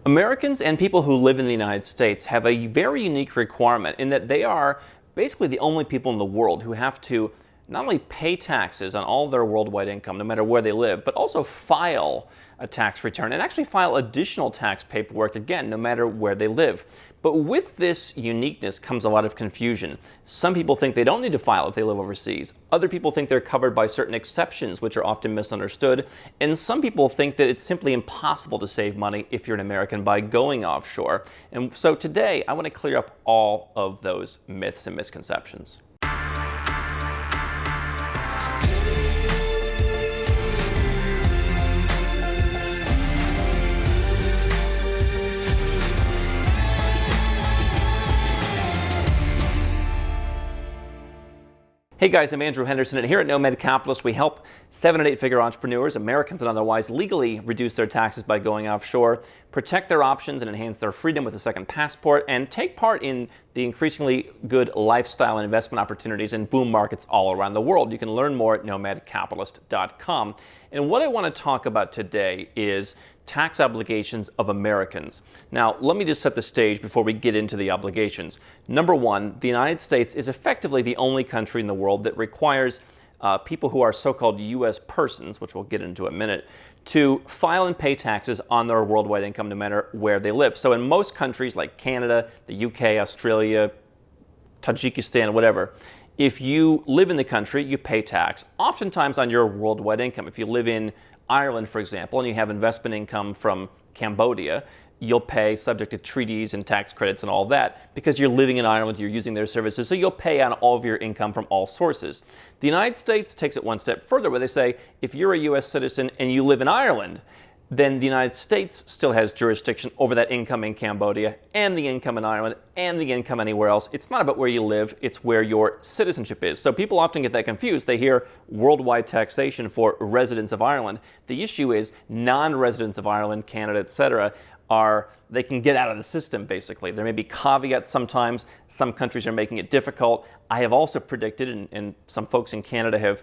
Americans and people who live in the United States have a very unique requirement in that they are basically the only people in the world who have to not only pay taxes on all their worldwide income, no matter where they live, but also file a tax return and actually file additional tax paperwork, again, no matter where they live. But with this uniqueness comes a lot of confusion. Some people think they don't need to file if they live overseas. Other people think they're covered by certain exceptions, which are often misunderstood. And some people think that it's simply impossible to save money if you're an American by going offshore. And so today, I want to clear up all of those myths and misconceptions. Hey guys, I'm Andrew Henderson, and here at Nomad Capitalist, we help 7- and 8-figure entrepreneurs, Americans and otherwise, legally reduce their taxes by going offshore, protect their options and enhance their freedom with a second passport, and take part in the increasingly good lifestyle and investment opportunities in boom markets all around the world. You can learn more at nomadcapitalist.com. And what I want to talk about today is tax obligations of Americans. Now, let me just set the stage before we get into the obligations. Number one, the United States is effectively the only country in the world that requires people who are so-called U.S. persons, which we'll get into in a minute, to file and pay taxes on their worldwide income no matter where they live. So in most countries like Canada, the UK, Australia, Tajikistan, whatever, if you live in the country, you pay tax, oftentimes on your worldwide income. If you live in Ireland, for example, and you have investment income from Cambodia, you'll pay subject to treaties and tax credits and all that because you're living in Ireland, you're using their services, so you'll pay on all of your income from all sources. The United States takes it one step further where they say if you're a U.S. citizen and you live in Ireland, then the United States still has jurisdiction over that income in Cambodia and the income in Ireland and the income anywhere else. It's not about where you live, it's where your citizenship is. So people often get that confused. They hear worldwide taxation for residents of Ireland. The issue is non-residents of Ireland, Canada, etc., they can get out of the system, basically. There may be caveats sometimes. Some countries are making it difficult. I have also predicted, and some folks in Canada have,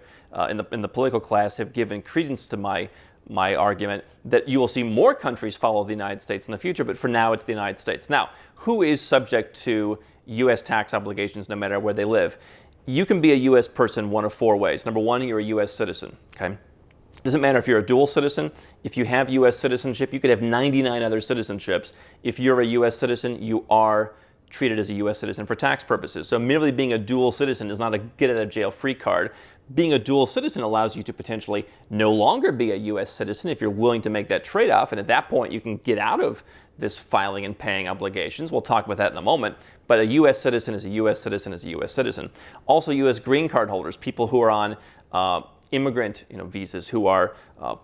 in the political class, have given credence to my argument that you will see more countries follow the United States in the future, but for now it's the United States. Now, who is subject to U.S. tax obligations no matter where they live? You can be a U.S. person one of 4 ways. Number one, you're a U.S. citizen, okay? Doesn't matter if you're a dual citizen. If you have U.S. citizenship, you could have 99 other citizenships. If you're a U.S. citizen, you are treated as a U.S. citizen for tax purposes. So merely being a dual citizen is not a get-out-of-jail-free card. Being a dual citizen allows you to potentially no longer be a U.S. citizen if you're willing to make that trade-off, and at that point you can get out of this filing and paying obligations. We'll talk about that in a moment, but a U.S. citizen is a U.S. citizen is a U.S. citizen. Also U.S. green card holders, people who are on immigrant visas who are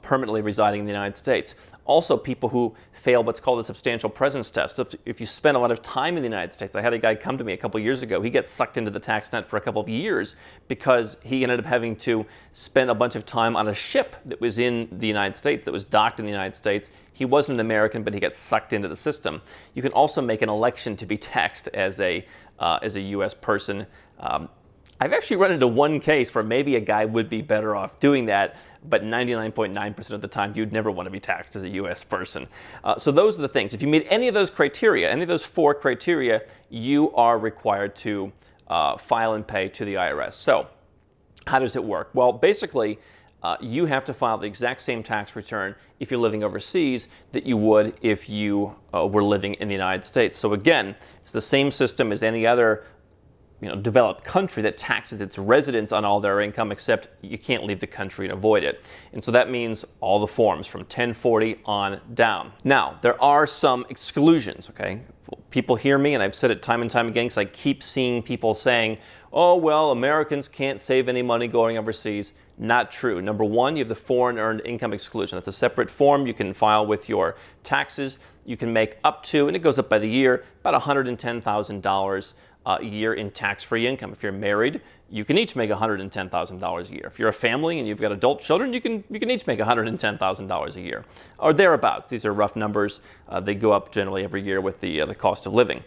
permanently residing in the United States. Also people who fail what's called a substantial presence test. So if you spend a lot of time in the United States, I had a guy come to me a couple years ago, he gets sucked into the tax net for a couple of years because he ended up having to spend a bunch of time on a ship that was in the United States, that was docked in the United States. He wasn't an American, but he got sucked into the system. You can also make an election to be taxed as a U.S. person. I've actually run into one case where maybe a guy would be better off doing that, but 99.9% of the time, you'd never want to be taxed as a U.S. person. So those are the things. If you meet any of those criteria, any of those 4 criteria, you are required to file and pay to the IRS. So how does it work? Well, basically, you have to file the exact same tax return if you're living overseas that you would if you were living in the United States. So again, it's the same system as any other developed country that taxes its residents on all their income, except you can't leave the country and avoid it. And so that means all the forms from 1040 on down. Now, there are some exclusions, okay? People hear me, and I've said it time and time again, because I keep seeing people saying, oh, well, Americans can't save any money going overseas. Not true. Number one, you have the foreign earned income exclusion. That's a separate form you can file with your taxes. You can make up to, and it goes up by the year, about $110,000 a year in tax-free income. If you're married, you can each make $110,000 a year. If you're a family and you've got adult children, you can each make $110,000 a year, or thereabouts. These are rough numbers. They go up generally every year with the cost of living.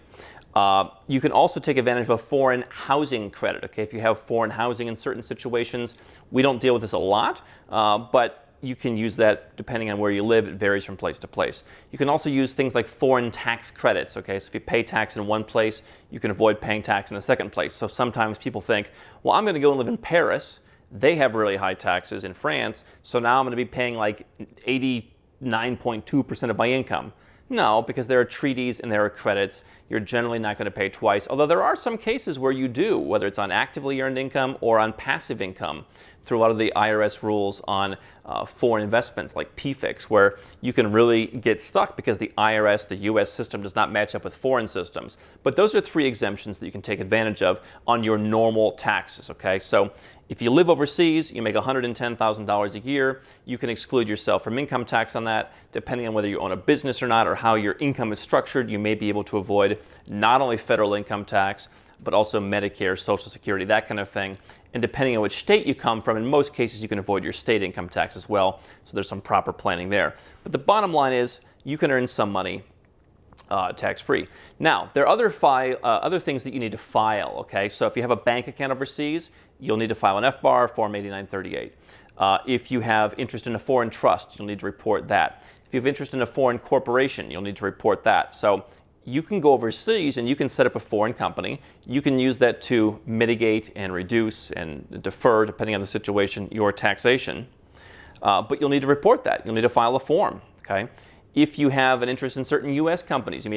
You can also take advantage of a foreign housing credit. Okay, if you have foreign housing in certain situations, we don't deal with this a lot, but you can use that depending on where you live. It varies from place to place. You can also use things like foreign tax credits, okay? So if you pay tax in one place, you can avoid paying tax in a second place. So sometimes people think, well, I'm going to go and live in Paris. They have really high taxes in France, so now I'm going to be paying like 89.2% of my income. No, because there are treaties and there are credits. You're generally not going to pay twice, although there are some cases where you do, whether it's on actively earned income or on passive income, through a lot of the IRS rules on foreign investments like PFICs, where you can really get stuck because the IRS, the US system, does not match up with foreign systems. But those are 3 exemptions that you can take advantage of on your normal taxes, okay? So if you live overseas, you make $110,000 a year, you can exclude yourself from income tax on that. Depending on whether you own a business or not or how your income is structured, you may be able to avoid not only federal income tax, but also Medicare, Social Security, that kind of thing. And depending on which state you come from, in most cases you can avoid your state income tax as well. So there's some proper planning there. But the bottom line is you can earn some money tax-free. Now, there are other things that you need to file, okay? So if you have a bank account overseas, you'll need to file an FBAR, Form 8938. If you have interest in a foreign trust, you'll need to report that. If you have interest in a foreign corporation, you'll need to report that. So you can go overseas and you can set up a foreign company. You can use that to mitigate and reduce and defer, depending on the situation, your taxation. But you'll need to report that. You'll need to file a form, okay? If you have an interest in certain U.S. companies, you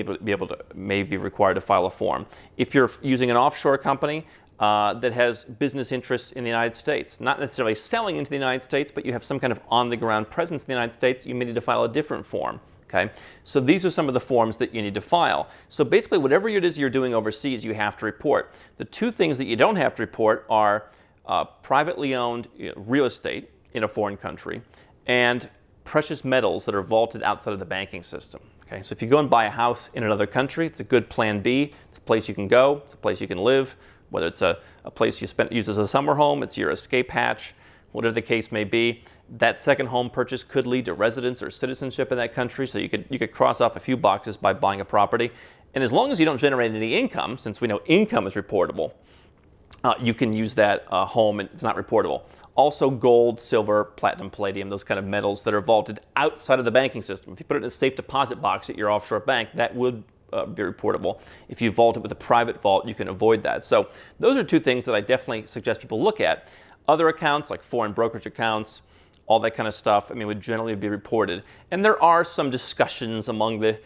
may be required to file a form. If you're using an offshore company that has business interests in the United States, not necessarily selling into the United States, but you have some kind of on-the-ground presence in the United States, you may need to file a different form. Okay? So these are some of the forms that you need to file. So basically, whatever it is you're doing overseas, you have to report. The 2 things that you don't have to report are privately owned real estate in a foreign country and precious metals that are vaulted outside of the banking system. Okay? So if you go and buy a house in another country, it's a good plan B. It's a place you can go. It's a place you can live. Whether it's a place you use as a summer home, it's your escape hatch, whatever the case may be. That second home purchase could lead to residence or citizenship in that country, so you could cross off a few boxes by buying a property. And as long as you don't generate any income, since we know income is reportable, you can use that home and it's not reportable. Also gold, silver, platinum, palladium, those kind of metals that are vaulted outside of the banking system. If you put it in a safe deposit box at your offshore bank, that would be reportable. If you vault it with a private vault, you can avoid that. So those are 2 things that I definitely suggest people look at. Other accounts like foreign brokerage accounts, all that kind of stuff, would generally be reported. And there are some discussions among the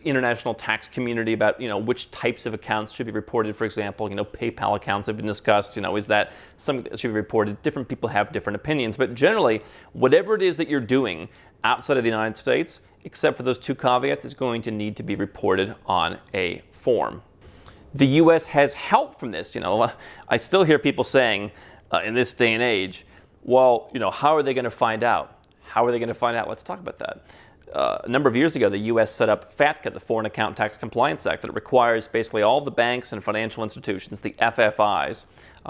international tax community about, which types of accounts should be reported. For example, PayPal accounts have been discussed. Is that something that should be reported? Different people have different opinions. But generally, whatever it is that you're doing outside of the United States, except for those 2 caveats, is going to need to be reported on a form. The U.S. has help from this. I still hear people saying in this day and age, well, how are they going to find out? How are they going to find out? Let's talk about that. A number of years ago, the U.S. set up FATCA, the Foreign Account Tax Compliance Act, that requires basically all the banks and financial institutions, the FFIs,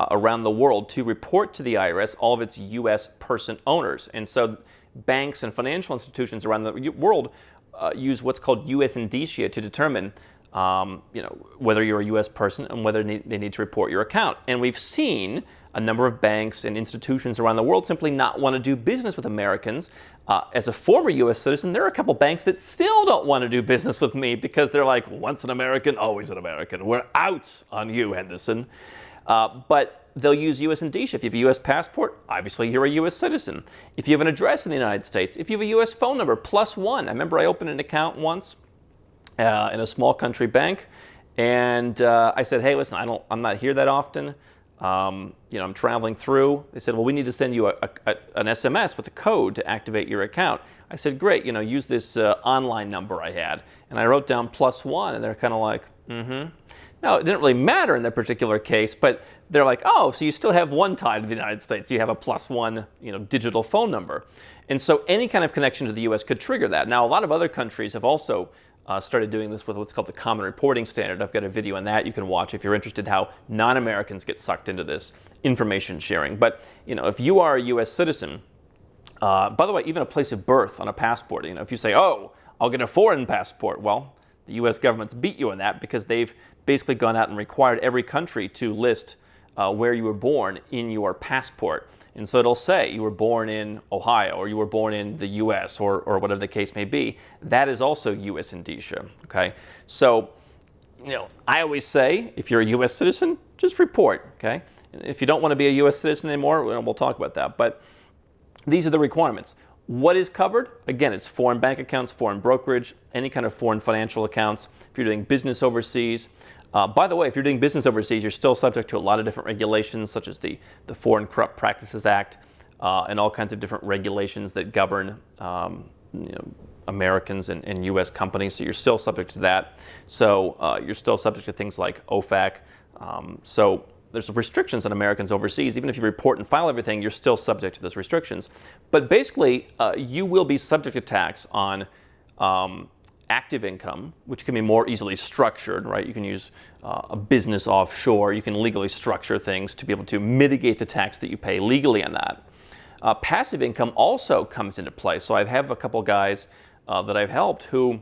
around the world to report to the IRS all of its U.S. person owners. And so banks and financial institutions around the world use what's called U.S. indicia to determine whether you're a U.S. person and whether they need to report your account. And we've seen a number of banks and institutions around the world simply not want to do business with Americans. As a former U.S. citizen, there are a couple banks that still don't want to do business with me because they're like, once an American, always an American. We're out on you, Henderson. But they'll use U.S. indicia. If you have a U.S. passport, obviously you're a U.S. citizen. If you have an address in the United States, if you have a U.S. phone number, +1. I remember I opened an account once in a small country bank, and I said, hey, listen, I'm not here that often. I'm traveling through. They said, well, we need to send you an SMS with a code to activate your account. I said, great, use this online number I had. And I wrote down +1, and they're kind of like, Now, it didn't really matter in that particular case, but they're like, oh, so you still have one tie to the United States. You have a +1, digital phone number. And so any kind of connection to the U.S. could trigger that. Now, a lot of other countries have also started doing this with what's called the Common Reporting Standard. I've got a video on that you can watch if you're interested how non-Americans get sucked into this information sharing. But, if you are a U.S. citizen, by the way, even a place of birth on a passport, if you say, oh, I'll get a foreign passport, well, the U.S. government's beat you on that because they've basically gone out and required every country to list where you were born in your passport. And so it'll say you were born in Ohio or you were born in the US or whatever the case may be. That is also US indicia, okay? So, I always say if you're a US citizen, just report, okay? If you don't want to be a US citizen anymore, we'll talk about that. But these are the requirements. What is covered? Again, it's foreign bank accounts, foreign brokerage, any kind of foreign financial accounts. If you're doing business overseas, by the way, if you're doing business overseas, you're still subject to a lot of different regulations, such as the Foreign Corrupt Practices Act, and all kinds of different regulations that govern Americans and U.S. companies. So you're still subject to that. So you're still subject to things like OFAC. So there's restrictions on Americans overseas. Even if you report and file everything, you're still subject to those restrictions. But basically, you will be subject to tax on active income, which can be more easily structured, right? You can use a business offshore. You can legally structure things to be able to mitigate the tax that you pay legally on that. Passive income also comes into play. So I have a couple guys that I've helped who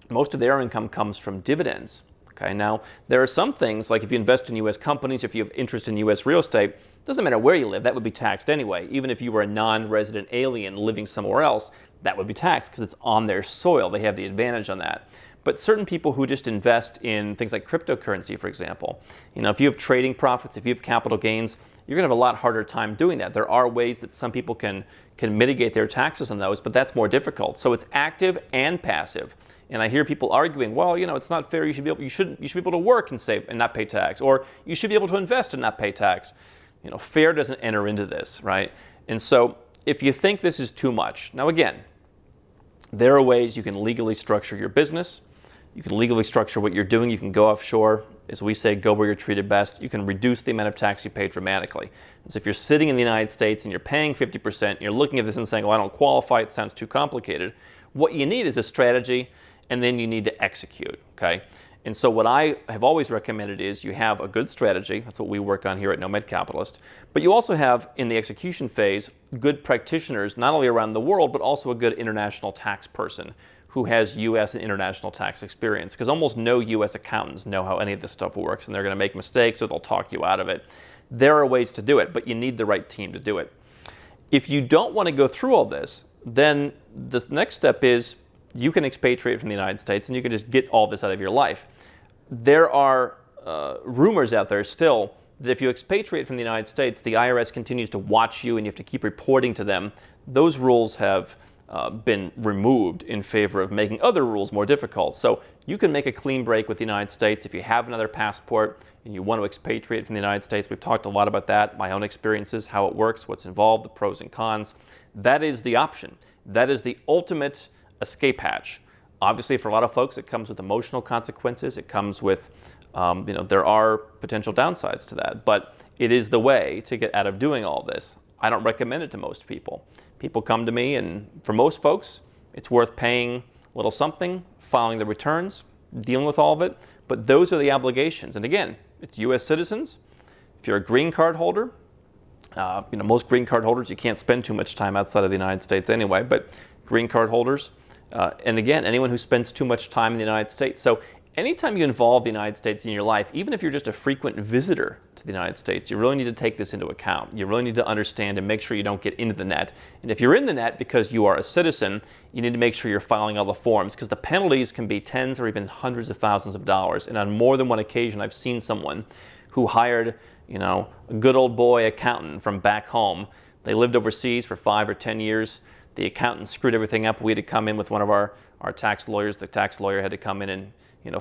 most of their income comes from dividends. Okay, now there are some things like if you invest in U.S. companies, if you have interest in U.S. real estate, doesn't matter where you live, that would be taxed anyway. Even if you were a non-resident alien living somewhere else, that would be taxed because it's on their soil. They have the advantage on that. But certain people who just invest in things like cryptocurrency, for example, if you have trading profits, if you have capital gains, you're going to have a lot harder time doing that. There are ways that some people can mitigate their taxes on those, but that's more difficult. So it's active and passive. And I hear people arguing, well, it's not fair. You should be able to work and save and not pay tax, or you should be able to invest and not pay tax. Fair doesn't enter into this, right? And so if you think this is too much, now again, there are ways you can legally structure your business. You can legally structure what you're doing. You can go offshore. As we say, go where you're treated best. You can reduce the amount of tax you pay dramatically. And so if you're sitting in the United States and you're paying 50%, you're looking at this and saying, well, I don't qualify. It sounds too complicated. What you need is a strategy, and then you need to execute, okay? And so what I have always recommended is you have a good strategy. That's what we work on here at Nomad Capitalist. But you also have, in the execution phase, good practitioners, not only around the world, but also a good international tax person who has U.S. and international tax experience. Because almost no U.S. accountants know how any of this stuff works, and they're going to make mistakes or they'll talk you out of it. There are ways to do it, but you need the right team to do it. If you don't want to go through all this, then the next step is you can expatriate from the United States and you can just get all this out of your life. There are rumors out there still that if you expatriate from the United States, the IRS continues to watch you and you have to keep reporting to them. Those rules have been removed in favor of making other rules more difficult. So you can make a clean break with the United States if you have another passport and you want to expatriate from the United States. We've talked a lot about that, my own experiences, how it works, what's involved, the pros and cons. That is the option. That is the ultimate escape hatch. Obviously, for a lot of folks, it comes with emotional consequences. It comes with, there are potential downsides to that, but it is the way to get out of doing all this. I don't recommend it to most people. People come to me, and for most folks, it's worth paying a little something, filing the returns, dealing with all of it, but those are the obligations. And again, it's U.S. citizens. If you're a green card holder, most green card holders, you can't spend too much time outside of the United States anyway, but green card holders, and again, anyone who spends too much time in the United States. So anytime you involve the United States in your life, even if you're just a frequent visitor to the United States, you really need to take this into account. You really need to understand and make sure you don't get into the net. And if you're in the net because you are a citizen, you need to make sure you're filing all the forms, because the penalties can be tens or even hundreds of thousands of dollars. And on more than one occasion, I've seen someone who hired, a good old boy accountant from back home. They lived overseas for 5 or 10 years. The accountant screwed everything up. We had to come in with one of our tax lawyers. The tax lawyer had to come in and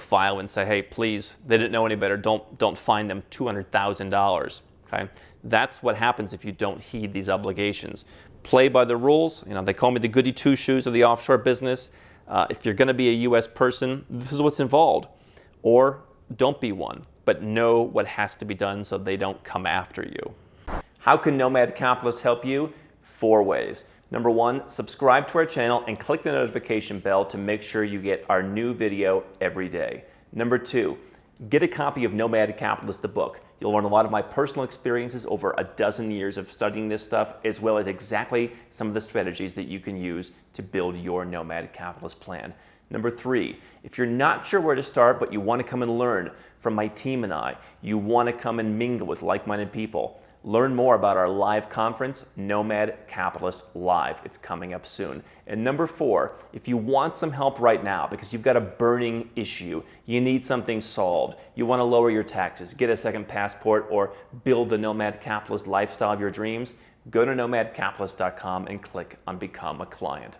file and say, hey, please, they didn't know any better. Don't fine them $200,000. Okay, that's what happens if you don't heed these obligations. Play by the rules. They call me the goody two shoes of the offshore business. If you're going to be a U.S. person, this is what's involved. Or don't be one, but know what has to be done so they don't come after you. How can Nomad Capitalist help you? 4 ways. Number 1, subscribe to our channel and click the notification bell to make sure you get our new video every day. Number 2, get a copy of Nomad Capitalist, the book. You'll learn a lot of my personal experiences over a dozen years of studying this stuff, as well as exactly some of the strategies that you can use to build your Nomad Capitalist plan. Number 3, if you're not sure where to start, but you want to come and learn from my team and I, you want to come and mingle with like-minded people, Learn more about our live conference, Nomad Capitalist Live. It's coming up soon. And number 4, if you want some help right now because you've got a burning issue, you need something solved, you want to lower your taxes, get a second passport, or build the Nomad Capitalist lifestyle of your dreams, go to nomadcapitalist.com and click on Become a Client.